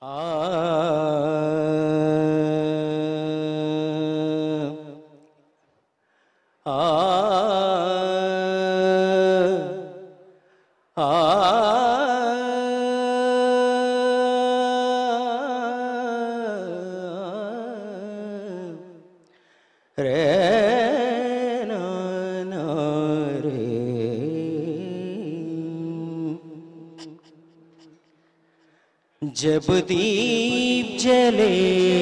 आ आ रे ना ना रे। जब दीप जले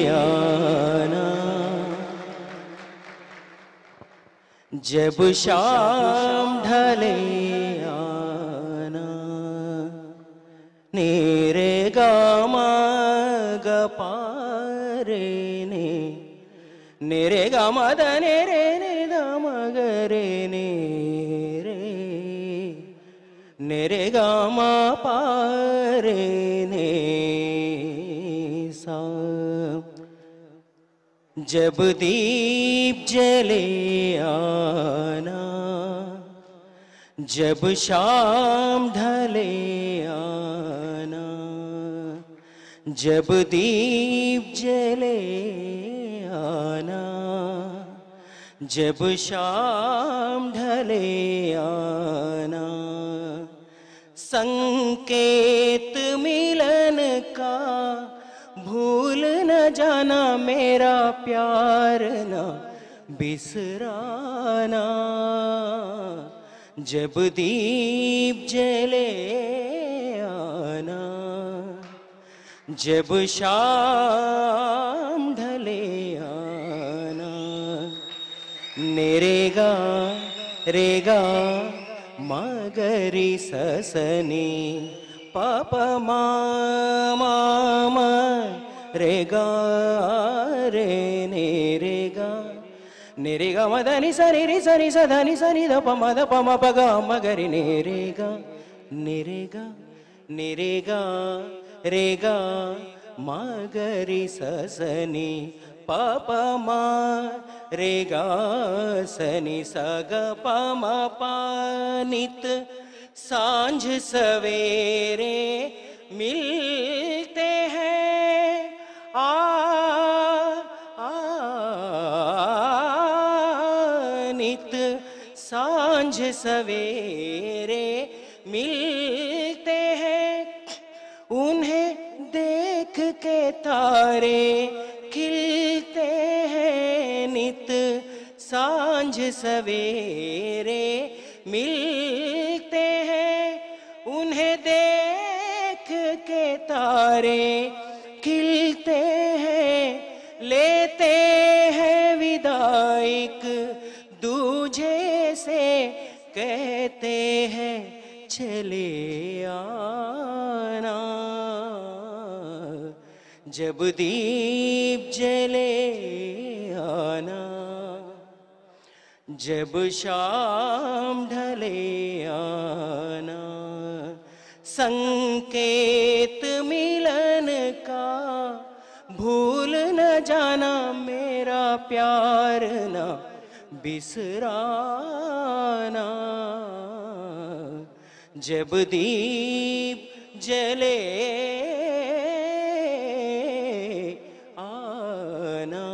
आना, जब शाम ढले आना, नेरे गामा गपारे ने, नेरे गामा द नेरे ने दाम गरे ने रे, नेरे गामा पारे ने सा। जब दीप जले आना, जब शाम ढले आना, जब दीप जले आना, जब शाम ढले आना, संकेत मिलन का भूल न जाना, मेरा प्यार न बिसराना। जब दीप जले आना, जब शाम ढले आना, नेरेगा रेगा मगरी ससनी पाप मामा रेगा रे नेरेगा, नेरेगा मदनी सनी सनी सधनी सनी ध पम पग मगरी नेरेगा, नेरेगा नेरेगा रेगा मगरी ससनी पाप मा रेगा सनी सग पम पानित। सांझ सवेरे मिलते हैं नित, सांझ सवेरे मिलते हैं, उन्हें देख के तारे खिलते हैं नित, सांझ सवेरे मिलते हैं, उन्हें देख के तारे खिलते हैं, लेते हैं विदाइक दूजे से, कहते हैं चले आना। जब दीप जले आना, जब शाम ढले आना, संकेत मिलन का भूल न जाना, मेरा प्यार न बिसराना। जब दीप जले आना,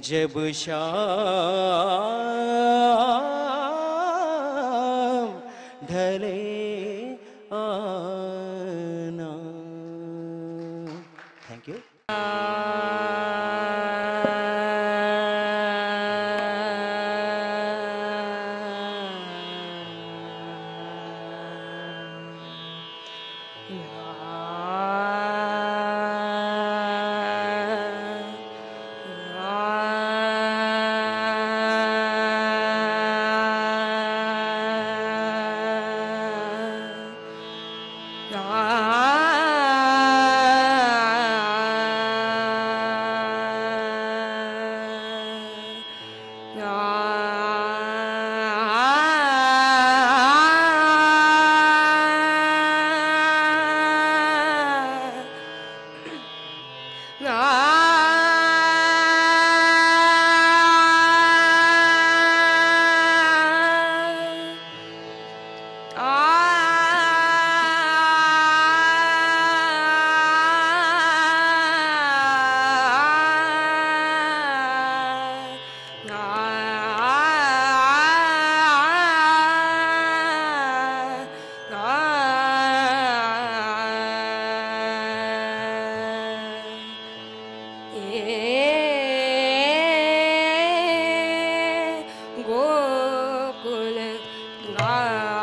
जब शाम ढले आना। Thank you. छोरा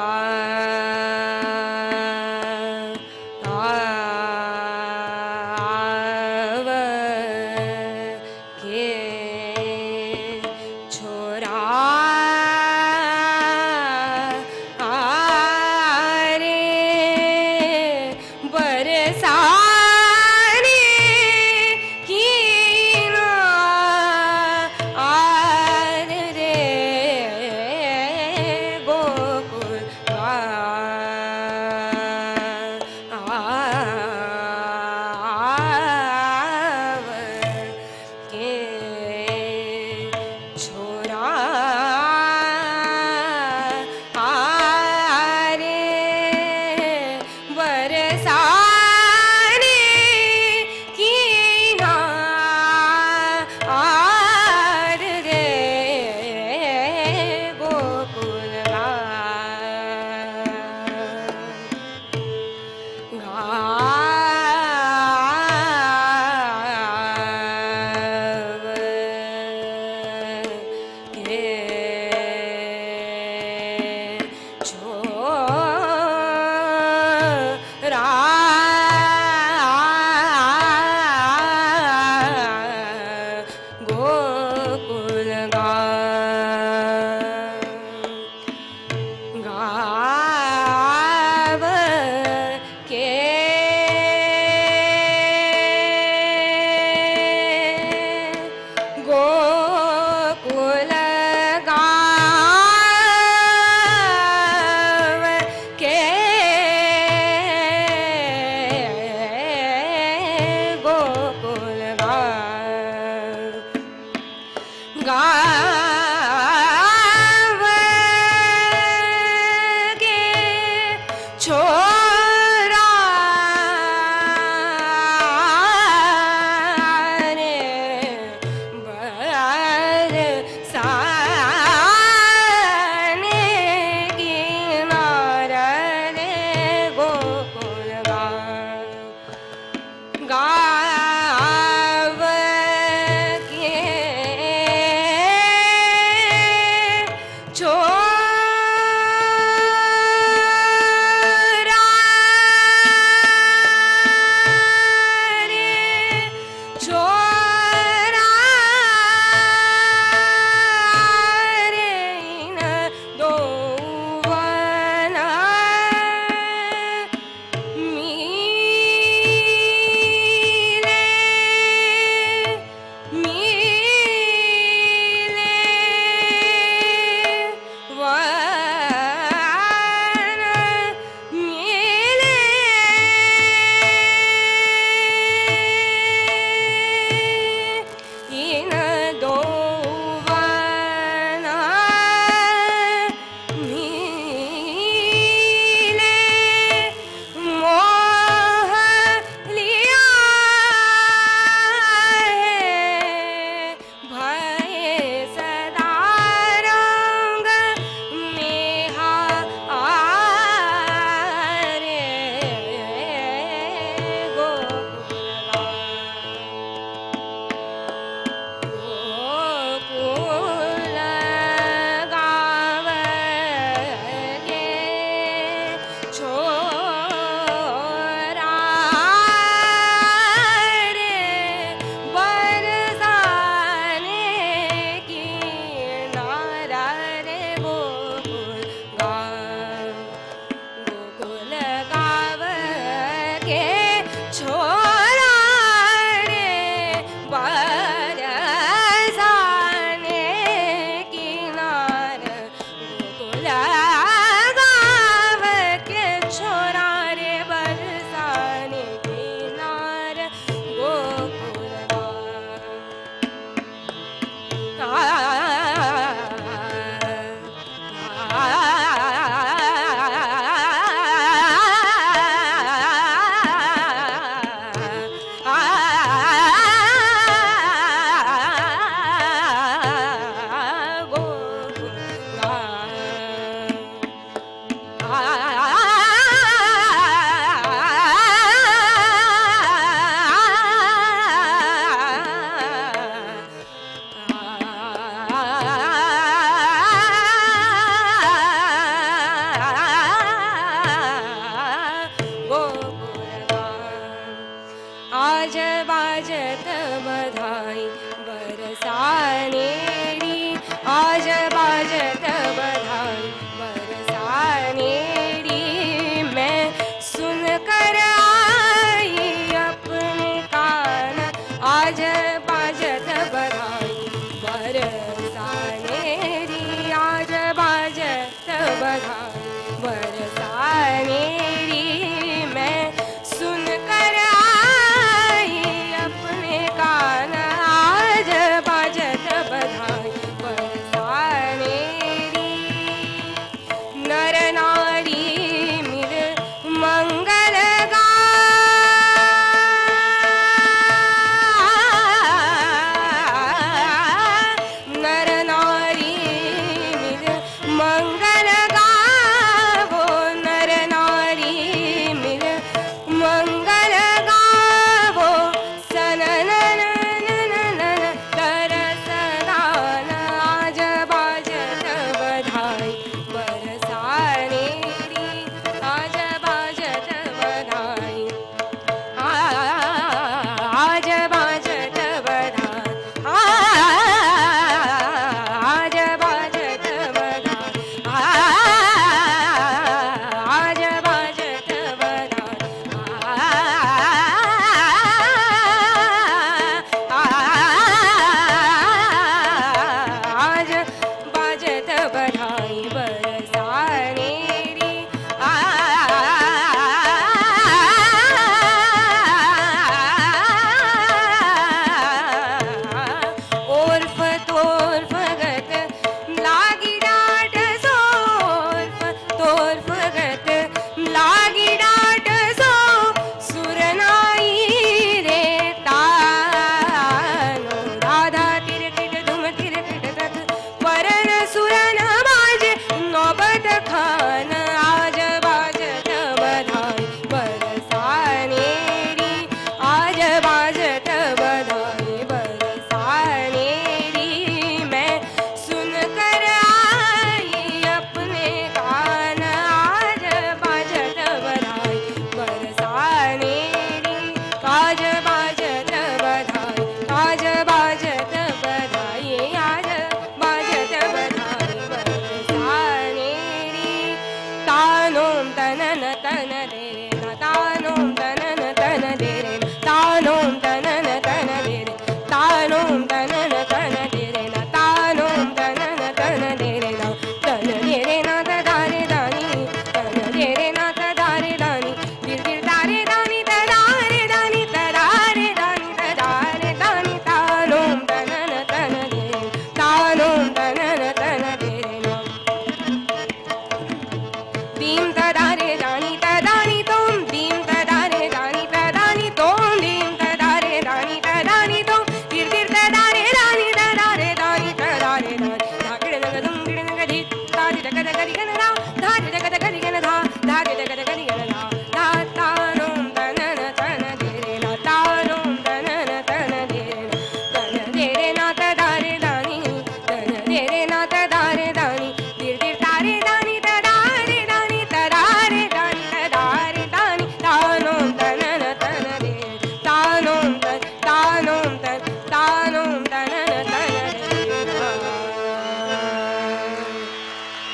वण